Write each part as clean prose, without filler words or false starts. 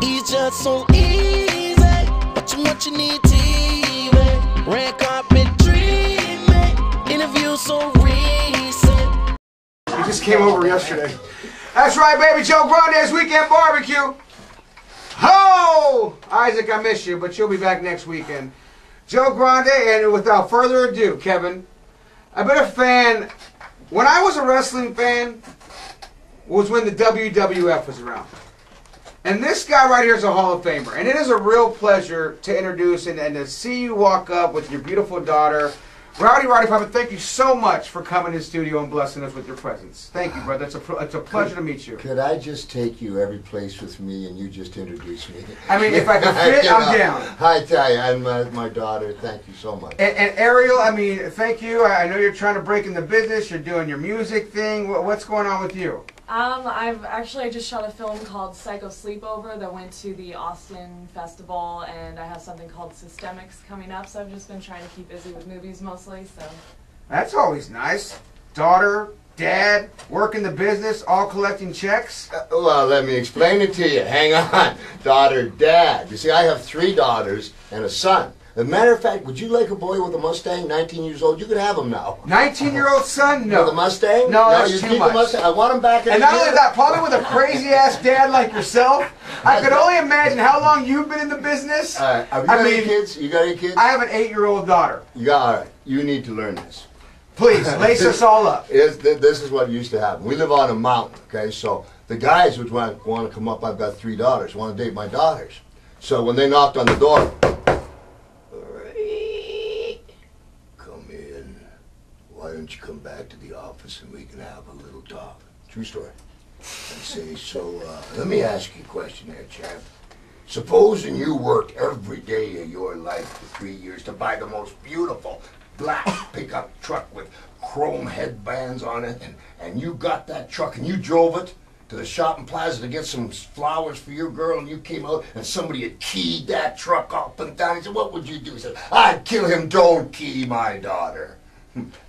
It's just so easy, but you much you need TV. Red carpet dreaming, interview so recent. He just came over yesterday. That's right, baby. Joe Grande's Weekend Barbecue. Ho! Isaac, I miss you, but you'll be back next weekend. Joe Grande, and without further ado, Kevin, I've been a fan. When I was a wrestling fan, was when the WWF was around. And this guy right here is a Hall of Famer. And it is a real pleasure to introduce and to see you walk up with your beautiful daughter. Rowdy Roddy Pipper, thank you so much for coming to the studio and blessing us with your presence. Thank you, brother. It's a pleasure to meet you. Could I just take you every place with me and you just introduce me? I mean, if I can fit, I'm down. I tell you, and my daughter, thank you so much. And Ariel, I mean, thank you. I know you're trying to break in the business. You're doing your music thing. What's going on with you? I just shot a film called Psycho Sleepover that went to the Austin Festival, and I have something called Systemics coming up, so I've just been trying to keep busy with movies mostly, so. That's always nice. Daughter, dad, working the business, all collecting checks. Well, let me explain it to you. Hang on. Daughter, dad. You see, I have 3 daughters and a son. As a matter of fact, would you like a boy with a Mustang, 19 years old? You could have him now. 19-year-old son? No. With a Mustang? No, that's too much. Mustang. I want him back in And not only that, probably with a crazy-ass dad like yourself. I could only imagine how long you've been in the business. All right. Have you got any kids? You got any kids? I have an 8-year-old daughter. All right. You need to learn this. Please, lace us all up. This is what used to happen. We live on a mountain, okay? So the guys would want to come up. I've got 3 daughters, want to date my daughters. So when they knocked on the door, why don't you come back to the office and we can have a little talk? True story. I say, so let me ask you a question there, champ. Supposing you worked every day of your life for 3 years to buy the most beautiful black pickup truck with chrome headbands on it, and you got that truck and you drove it to the shopping plaza to get some flowers for your girl, and you came out and somebody had keyed that truck up and down. He said, what would you do? He said, I'd kill him, don't key my daughter.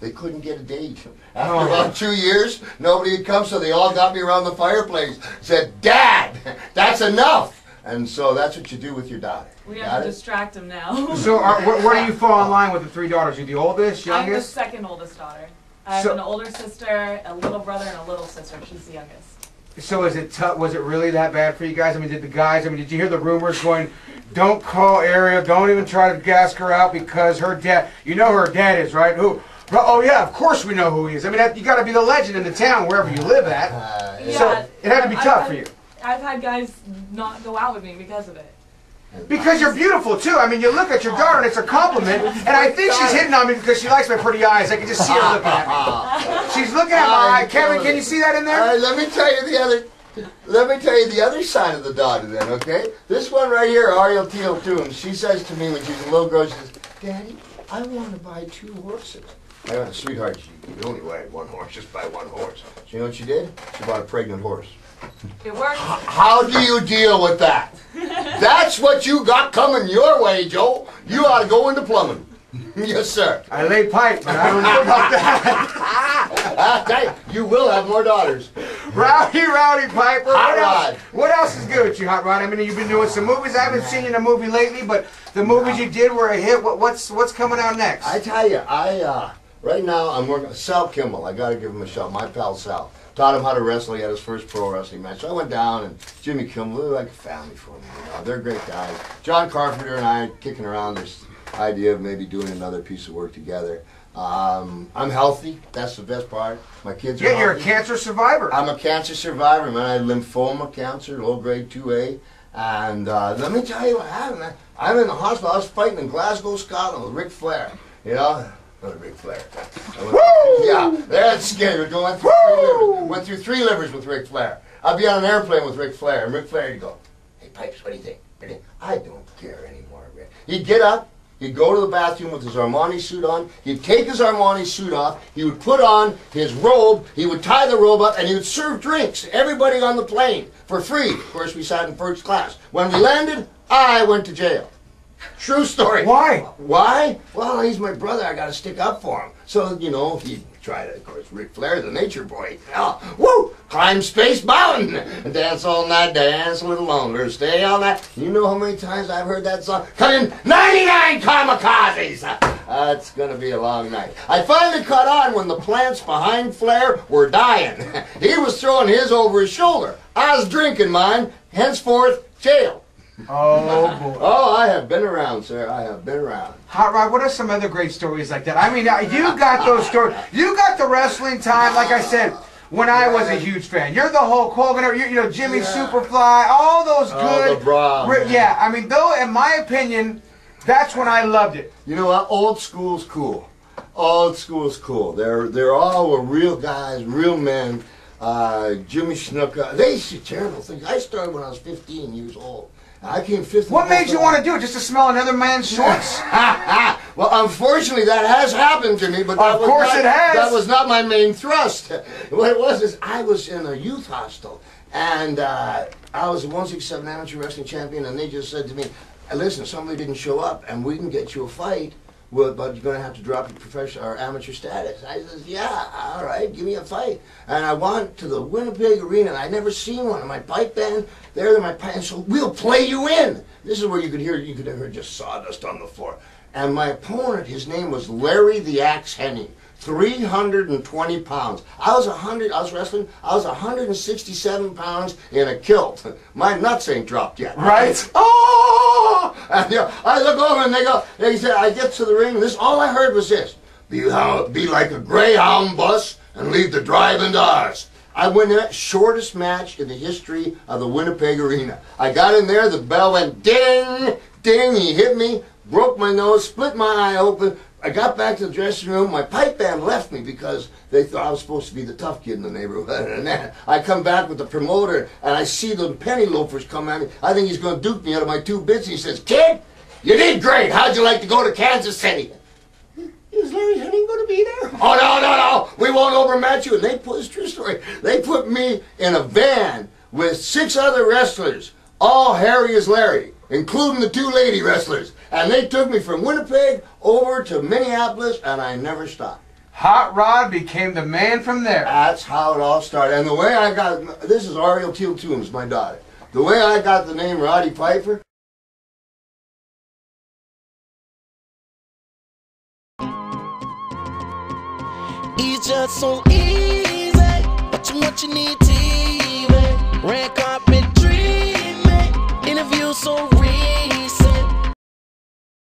They couldn't get a date. After about 2 years, nobody had come, so they all got me around the fireplace. Said, Dad, that's enough. And so that's what you do with your daughter. We have to distract him now. So where do you fall in line with the 3 daughters? Are you the oldest, youngest? I'm the 2nd oldest daughter. I have an older sister, a little brother, and a little sister. She's the youngest. So is it was it really that bad for you guys? I mean, did you hear the rumors going, don't call Ariel, don't even try to gas her out because her dad, you know who her dad is, right? Who? Oh yeah, of course we know who he is. I mean, you got to be the legend in the town wherever you live at. So it had to be tough for you. I've had guys not go out with me because of it. Because you're beautiful too. I mean, you look at your daughter and it's a compliment. And I think she's hitting on me because she likes my pretty eyes. I can just see her looking at me. She's looking at my eye. Kevin, can you see that in there? All right, let me tell you the other side of the daughter then, okay? This one right here, Ariel Teal Toombs, she says to me when she's a little girl, she says, Daddy, I want to buy 2 horses. I went, sweetheart, you only wanted 1 horse, just buy 1 horse. So you know what she did? She bought a pregnant horse. It worked. How do you deal with that? That's what you got coming your way, Joe. You ought to go into plumbing. Yes, sir. I lay pipe, but I don't know about that. You will have more daughters. Rowdy Piper. Hot Rod. What else is good with you, Hot Rod? I mean, you've been doing some movies. I haven't seen you in a movie lately, but the movies you did were a hit. What's coming out next? I tell you, right now I'm working. Sal Kimmel. I got to give him a shot. My pal Sal. Taught him how to wrestle. He had his first pro wrestling match. So I went down, and Jimmy Kimmel, they're like a family for me. You know? They're great guys. John Carpenter and I kicking around this idea of maybe doing another piece of work together. I'm healthy. That's the best part. My kids are healthy. You're a cancer survivor. I'm a cancer survivor, man. I had lymphoma cancer, low grade 2A. And let me tell you what happened. I'm in the hospital. I was fighting in Glasgow, Scotland with Ric Flair. You know? Ric Flair. Yeah, that's scary. Went through 3 livers with Ric Flair. I'd be on an airplane with Ric Flair, and Ric Flair would go, hey, Pipes, what do you think? I don't care anymore, Rick. He'd get up, he'd go to the bathroom with his Armani suit on, he'd take his Armani suit off, he would put on his robe, he would tie the robe up, and he would serve drinks to everybody on the plane for free. Of course, we sat in first class. When we landed, I went to jail. True story. Why? Why? Well, he's my brother. I got to stick up for him. So, you know, he'd tried it, of course. Ric Flair, the nature boy. Oh, woo! Climb Space Mountain. Dance all night, dance a little longer, stay all night. You know how many times I've heard that song? Cut in 99 kamikazes. It's going to be a long night. I finally caught on when the plants behind Flair were dying. He was throwing his over his shoulder. I was drinking mine. Henceforth, jail. Oh, boy. Oh, I have been around, sir. I have been around. Hot Rod, what are some other great stories like that? I mean, you got those stories. You got the wrestling time, like I said, when I was a huge fan. You're the Hulk Hogan, you know, Jimmy Superfly, all those good. The Braun, yeah, I mean, though, in my opinion, that's when I loved it. You know what? Old school's cool. Old school's cool. They're all real guys, real men. Jimmy Snuka. They used to do terrible things. I started when I was 15 years old. I came fifth. What made you want to do it? Just to smell another man's shorts? Well, unfortunately, that has happened to me, but of course it has. That was not my main thrust. What it was is I was in a youth hostel, and I was a 167 amateur wrestling champion, and they just said to me, "Listen, somebody didn't show up, and we can get you a fight. Well, but you're going to have to drop your professional or amateur status." I said, "Yeah, all right, give me a fight." And I went to the Winnipeg Arena, and I'd never seen one. And my pipe band, they're my pipe band, so we'll play you in. This is where you could hear just sawdust on the floor. And my opponent, his name was Larry the Axe Henning, 320 pounds. I was 167 pounds in a kilt. My nuts ain't dropped yet. Right? Oh! And, I look over and they said, I get to the ring, and all I heard was this: be like a Greyhound bus and leave the drive-in to ours. I win that shortest match in the history of the Winnipeg Arena. I got in there, the bell went ding, ding, he hit me, broke my nose, split my eye open. I got back to the dressing room. My pipe band left me because they thought I was supposed to be the tough kid in the neighborhood. And then I come back with the promoter, and I see the penny loafers come at me. I think he's going to duke me out of my 2 bits. He says, "Kid, you did great. How'd you like to go to Kansas City?" Is Larry Henning going to be there? "Oh, no. We won't overmatch you." And they put, it's a true story, they put me in a van with 6 other wrestlers, all hairy as Larry, including the 2 lady wrestlers. And they took me from Winnipeg over to Minneapolis, and I never stopped. Hot Rod became the man from there. That's how it all started. And the way I got, this is Ariel Teal Toombs, my daughter. The way I got the name Roddy Piper. It's just so easy, but what you need TV, red carpet treatment, interview so